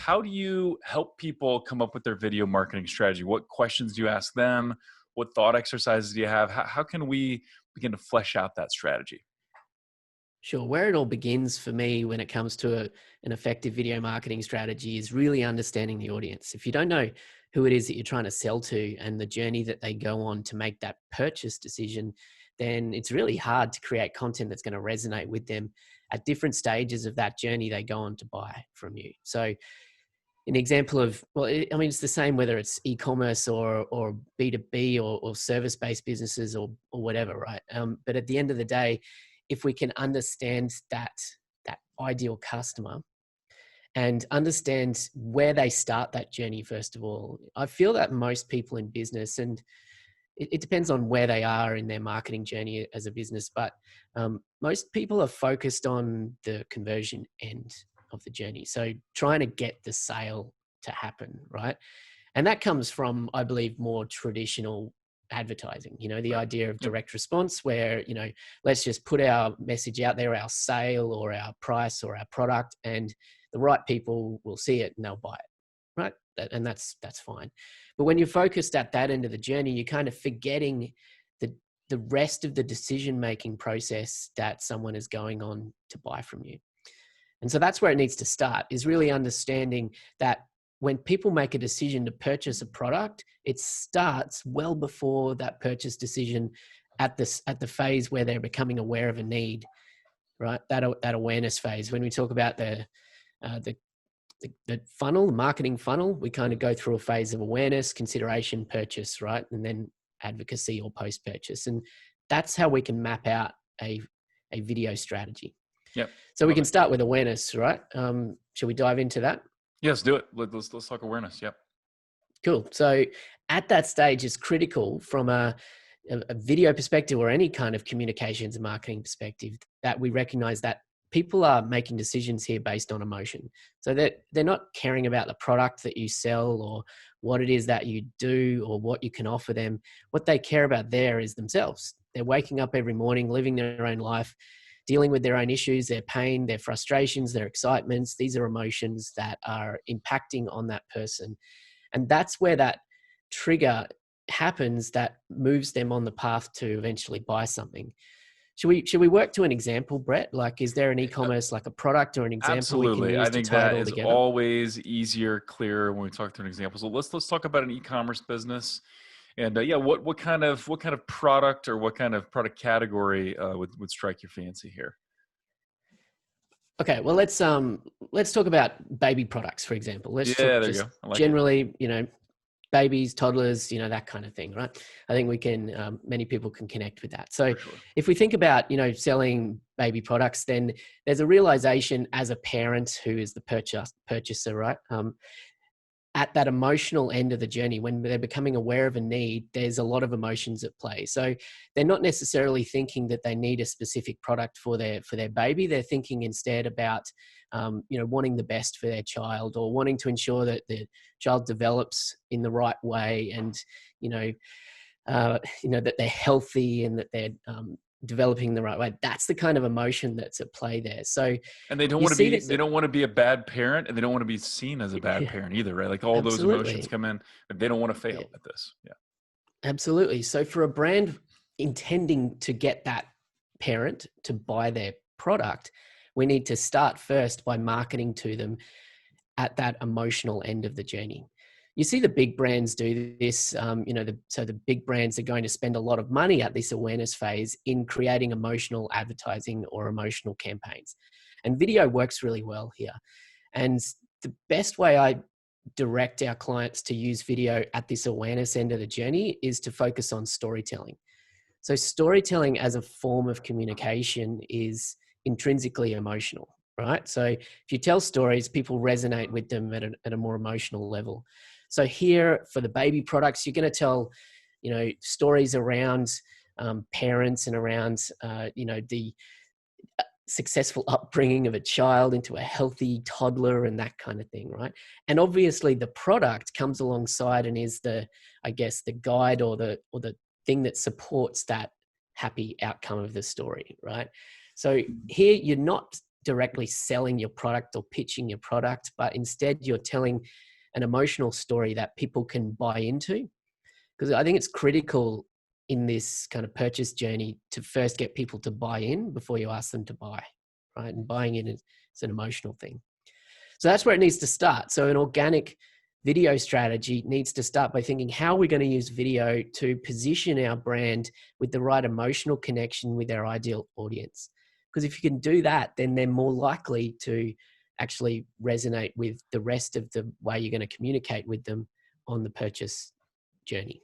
how do you help people come up with their video marketing strategy? What questions do you ask them? What thought exercises do you have? How can we begin to flesh out that strategy? Sure. Where it all begins for me when it comes to an effective video marketing strategy is really understanding the audience. If you don't know who it is that you're trying to sell to and the journey that they go on to make that purchase decision, then it's really hard to create content that's going to resonate with them at different stages of that journey they go on to buy from you. So an example of, well, I mean, it's the same whether it's e-commerce or B2B or service-based businesses or whatever, right? But at the end of the day, if we can understand that ideal customer and understand where they start that journey, first of all, I feel that most people in business, and it depends on where they are in their marketing journey as a business, but most people are focused on the conversion end of the journey. So trying to get the sale to happen, right? And that comes from, I believe, more traditional advertising, the idea of Yep. direct response where, let's just put our message out there, our sale or our price or our product, and the right people will see it and they'll buy it, right? And that's fine. But when you're focused at that end of the journey, you're kind of forgetting the rest of the decision-making process that someone is going on to buy from you. And so that's where it needs to start, is really understanding that when people make a decision to purchase a product, it starts well before that purchase decision at the phase where they're becoming aware of a need, right? That awareness phase. When we talk about the funnel, the marketing funnel, we kind of go through a phase of awareness, consideration, purchase, right? And then advocacy or post-purchase. And that's how we can map out a video strategy. Yep. So we Love can it. start with awareness, right? Shall we dive into that? Yes, do it. Let's talk awareness. Yep. Cool. So at that stage, it's critical from a video perspective or any kind of communications and marketing perspective that we recognize that people are making decisions here based on emotion. So that they're not caring about the product that you sell or what it is that you do or what you can offer them. What they care about there is themselves. They're waking up every morning, living their own life, dealing with their own issues, their pain, their frustrations, their excitements. These are emotions that are impacting on that person. And that's where that trigger happens that moves them on the path to eventually buy something. Should we work to an example, Brett? Like, is there an e-commerce, like a product or an example we can Absolutely. use I to think tie it that all is together? always easier, clearer when we talk through an example. So let's talk about an e-commerce business. And yeah, what kind of product or what kind of product category would strike your fancy here? Okay, well, let's talk about baby products, for example. Let's Yeah, talk there you just go. I like it. generally, babies, toddlers, that kind of thing, right? I think we can, many people can connect with that. So For sure. if we think about, selling baby products, then there's a realization as a parent who is the purchaser, right? At that emotional end of the journey, when they're becoming aware of a need, there's a lot of emotions at play. So they're not necessarily thinking that they need a specific product for their baby. They're thinking instead about, wanting the best for their child or wanting to ensure that the child develops in the right way and, that they're healthy and that they're developing the right way. That's the kind of emotion that's at play there. So And they don't you want to see be this, they don't want to be a bad parent, and they don't want to be seen as a bad yeah, parent either, right? Like all those emotions absolutely. come in, but they don't want to Yeah. fail at this. Yeah. Absolutely. So for a brand intending to get that parent to buy their product, we need to start first by marketing to them at that emotional end of the journey. You see the big brands do this, so the big brands are going to spend a lot of money at this awareness phase in creating emotional advertising or emotional campaigns. And video works really well here. And the best way I direct our clients to use video at this awareness end of the journey is to focus on storytelling. So storytelling as a form of communication is intrinsically emotional, right? So if you tell stories, people resonate with them at a more emotional level. So here for the baby products, you're going to tell, stories around parents and around, the successful upbringing of a child into a healthy toddler and that kind of thing, right? And obviously the product comes alongside and is the guide or the thing that supports that happy outcome of the story, right? So here you're not directly selling your product or pitching your product, but instead you're telling an emotional story that people can buy into. Because I think it's critical in this kind of purchase journey to first get people to buy in before you ask them to buy, right? And buying in is an emotional thing. So that's where it needs to start. So an organic video strategy needs to start by thinking, how are we going to use video to position our brand with the right emotional connection with our ideal audience? Because if you can do that, then they're more likely to actually resonate with the rest of the way you're going to communicate with them on the purchase journey.